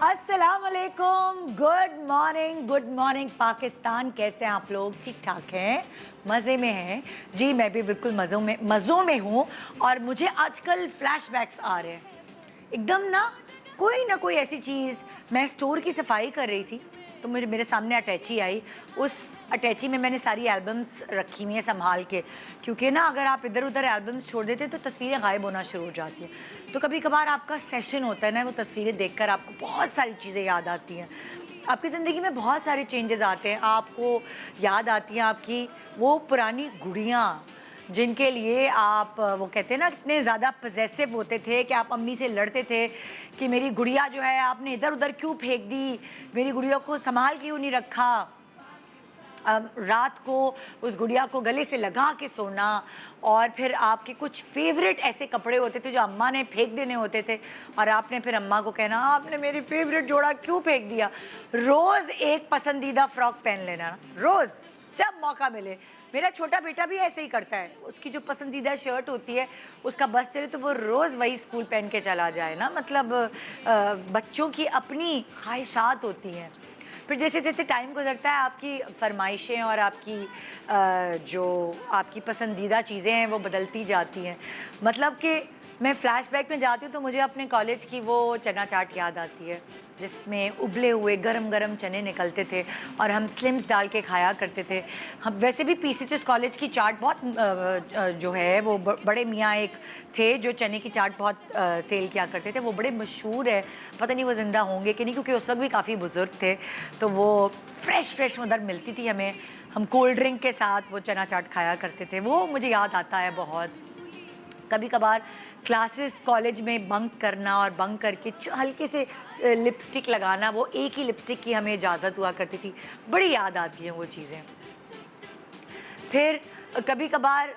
अस्सलाम वालेकुम, good morning Pakistan. कैसे हैं आप लोग? ठीक ठाक हैं, मज़े में हैं? जी मैं भी बिल्कुल मज़ों में हूँ। और मुझे आजकल फ्लैशबैक्स आ रहे हैं एकदम ना कोई ऐसी चीज़। मैं स्टोर की सफाई कर रही थी तो मेरे सामने अटैची आई। उस अटैची में मैंने सारी एल्बम्स रखी हुई हैं संभाल के, क्योंकि ना अगर आप इधर उधर एल्बम्स छोड़ देते हैं तो तस्वीरें गायब होना शुरू हो जाती हैं। तो कभी कभार आपका सेशन होता है ना, वो तस्वीरें देखकर आपको बहुत सारी चीज़ें याद आती हैं। आपकी ज़िंदगी में बहुत सारे चेंजेस आते हैं, आपको याद आती हैं आपकी वो पुरानी गुड़ियाँ जिनके लिए आप वो कहते हैं ना इतने ज़्यादा पजेसिव होते थे कि आप अम्मी से लड़ते थे कि मेरी गुड़िया जो है आपने इधर उधर क्यों फेंक दी, मेरी गुड़िया को संभाल क्यों नहीं रखा। रात को उस गुड़िया को गले से लगा के सोना, और फिर आपके कुछ फेवरेट ऐसे कपड़े होते थे जो अम्मा ने फेंक देने होते थे और आपने फिर अम्मा को कहना आपने मेरी फेवरेट जोड़ा क्यों फेंक दिया। रोज़ एक पसंदीदा फ्रॉक पहन लेना, रोज़ जब मौका मिले। मेरा छोटा बेटा भी ऐसे ही करता है, उसकी जो पसंदीदा शर्ट होती है उसका बस चले तो वो रोज़ वही स्कूल पहन के चला जाए ना। मतलब बच्चों की अपनी ख्वाहिशात होती हैं। फिर जैसे जैसे टाइम गुजरता है आपकी फरमाइशें और आपकी जो आपकी पसंदीदा चीज़ें हैं वो बदलती जाती हैं। मतलब कि मैं फ़्लैशबैक में जाती हूँ तो मुझे अपने कॉलेज की वो चना चाट याद आती है जिसमें उबले हुए गरम गरम चने निकलते थे और हम स्लिम्स डाल के खाया करते थे। हम वैसे भी पीसीएचएस कॉलेज की चाट बहुत जो है वो बड़े मियाँ एक थे जो चने की चाट बहुत सेल किया करते थे, वो बड़े मशहूर है। पता नहीं वो ज़िंदा होंगे कि नहीं, क्योंकि उस वक्त भी काफ़ी बुज़ुर्ग थे। तो वो फ्रेश उधर मिलती थी हमें, हम कोल्ड ड्रिंक के साथ वो चना चाट खाया करते थे। वो मुझे याद आता है बहुत। कभी कभार क्लासेस कॉलेज में बंक करना और बंक करके हल्के से लिपस्टिक लगाना, वो एक ही लिपस्टिक की हमें इजाज़त हुआ करती थी। बड़ी याद आती हैं वो चीज़ें। फिर कभी कभार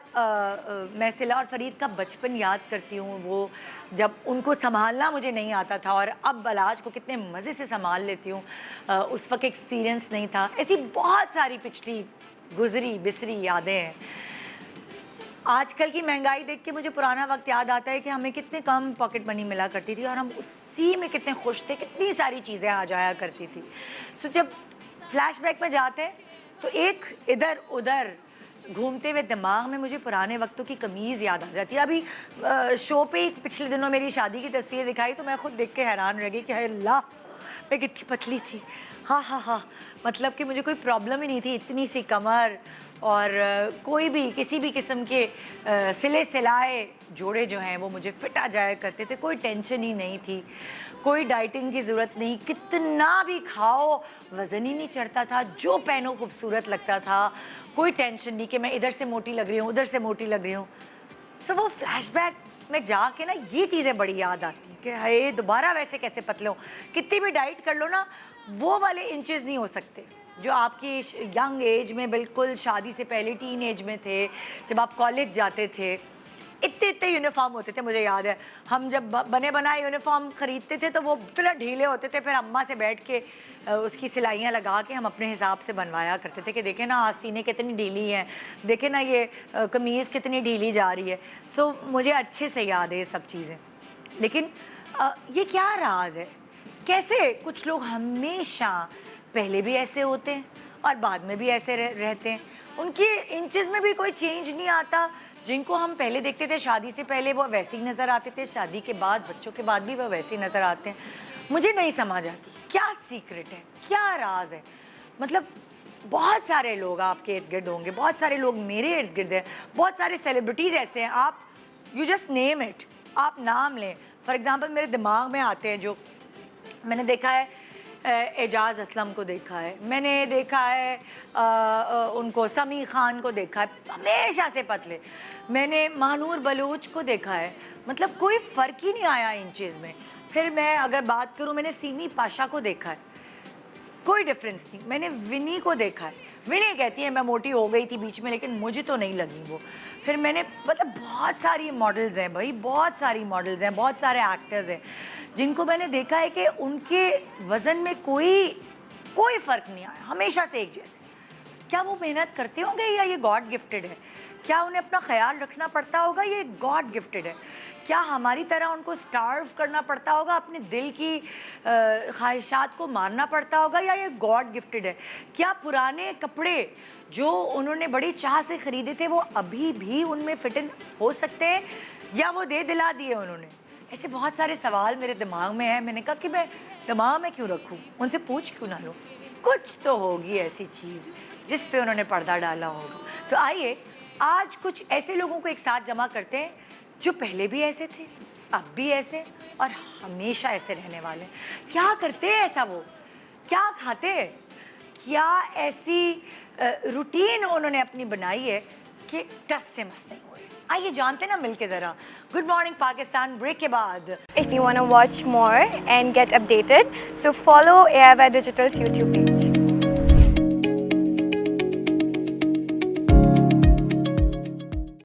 मैं सिला और फरीद का बचपन याद करती हूँ, वो जब उनको संभालना मुझे नहीं आता था और अब बलाज को कितने मज़े से संभाल लेती हूँ। उस वक्त एक्सपीरियंस नहीं था। ऐसी बहुत सारी पिछली गुजरी बिसरी यादें हैं। आजकल की महंगाई देख के मुझे पुराना वक्त याद आता है कि हमें कितने कम पॉकेट मनी मिला करती थी और हम उसी में कितने खुश थे, कितनी सारी चीज़ें आ जाया करती थी। सो जब फ्लैशबैक में जाते हैं तो एक इधर उधर घूमते हुए दिमाग में मुझे पुराने वक्तों की कमीज़ याद आ जाती है। अभी शो पे पिछले दिनों मेरी शादी की तस्वीर दिखाई तो मैं खुद देख के हैरान रह गई कि हाय अल्लाह मैं कितनी पतली थी। हाँ, मतलब कि मुझे कोई प्रॉब्लम ही नहीं थी, इतनी सी कमर और कोई भी किसी भी किस्म के सिले सिलाए जोड़े जो हैं वो मुझे फिट आ जाया करते थे। कोई टेंशन ही नहीं थी, कोई डाइटिंग की ज़रूरत नहीं, कितना भी खाओ वज़न ही नहीं चढ़ता था, जो पहनो खूबसूरत लगता था। कोई टेंशन नहीं कि मैं इधर से मोटी लग रही हूँ उधर से मोटी लग रही हूँ। सो वो फ्लैशबैक में जाके ना ये चीज़ें बड़ी याद आती हैं कि हाय दोबारा वैसे कैसे पतले हो। कितनी भी डाइट कर लो ना वो वाले इंचेस नहीं हो सकते जो आपकी यंग एज में, बिल्कुल शादी से पहले टीन एज में थे, जब आप कॉलेज जाते थे। इतने यूनिफॉर्म होते थे, मुझे याद है हम जब बने बनाए यूनिफॉर्म ख़रीदते थे तो वो इतना ढीले होते थे, फिर अम्मा से बैठ के उसकी सिलाइयाँ लगा के हम अपने हिसाब से बनवाया करते थे कि देखें ना आस्तीनें कितनी ढीली हैं, देखें ना ये कमीज़ कितनी ढीली जा रही है। सो मुझे अच्छे से याद है ये सब चीज़ें। लेकिन ये क्या राज है, कैसे कुछ लोग हमेशा पहले भी ऐसे होते हैं और बाद में भी ऐसे रहते हैं, उनके इंचेस में भी कोई चेंज नहीं आता। जिनको हम पहले देखते थे शादी से पहले वो वैसे ही नज़र आते थे, शादी के बाद बच्चों के बाद भी वो वैसे ही नज़र आते हैं। मुझे नहीं समझ आती क्या सीक्रेट है, क्या राज है। मतलब बहुत सारे लोग आपके इर्द गिर्द होंगे, बहुत सारे लोग मेरे इर्द गिर्द हैं, बहुत सारे सेलिब्रिटीज़ ऐसे हैं, आप यू जस्ट नेम इट, आप नाम लें। फॉर एग्ज़ाम्पल मेरे दिमाग में आते हैं जो मैंने देखा है, एजाज़ असलम को देखा है, मैंने देखा है उनको समी खान को देखा है हमेशा से पतले, मैंने मानूर बलूच को देखा है, मतलब कोई फ़र्क ही नहीं आया इंचेस में। फिर मैं अगर बात करूं मैंने सीमी पाशा को देखा है, कोई डिफरेंस नहीं। मैंने विनी को देखा है, विनी कहती है मैं मोटी हो गई थी बीच में लेकिन मुझे तो नहीं लगी वो। फिर मैंने मतलब बहुत सारी मॉडल्स हैं भाई, बहुत सारी मॉडल्स हैं, बहुत सारे एक्टर्स हैं जिनको मैंने देखा है कि उनके वज़न में कोई फ़र्क नहीं आया, हमेशा से एक जैसे। क्या वो मेहनत करते होंगे या ये गॉड गिफ्टेड है? क्या उन्हें अपना ख्याल रखना पड़ता होगा, ये गॉड गिफ्टेड है? क्या हमारी तरह उनको स्टार्व करना पड़ता होगा, अपने दिल की ख्वाहिशात को मारना पड़ता होगा, या ये गॉड गिफ्टेड है? क्या पुराने कपड़े जो उन्होंने बड़ी चाह से खरीदे थे वो अभी भी उनमें फिट इन हो सकते हैं, या वो दे दिला दिए उन्होंने? ऐसे बहुत सारे सवाल मेरे दिमाग में हैं। मैंने कहा कि मैं दिमाग में क्यों रखूं, उनसे पूछ क्यों ना लूं? कुछ तो होगी ऐसी चीज़ जिस पे उन्होंने पर्दा डाला होगा। तो आइए आज कुछ ऐसे लोगों को एक साथ जमा करते हैं जो पहले भी ऐसे थे, अब भी ऐसे और हमेशा ऐसे रहने वाले। क्या करते हैं ऐसा वो, क्या खाते हैं, क्या ऐसी रूटीन उन्होंने अपनी बनाई है कि टस से मस नहीं हुए? आइए जानते ना मिलके ज़रा। गुड मॉर्निंग पाकिस्तान ब्रेक के बाद। If you want to watch more and get updated, so follow AIY Digital's YouTube page.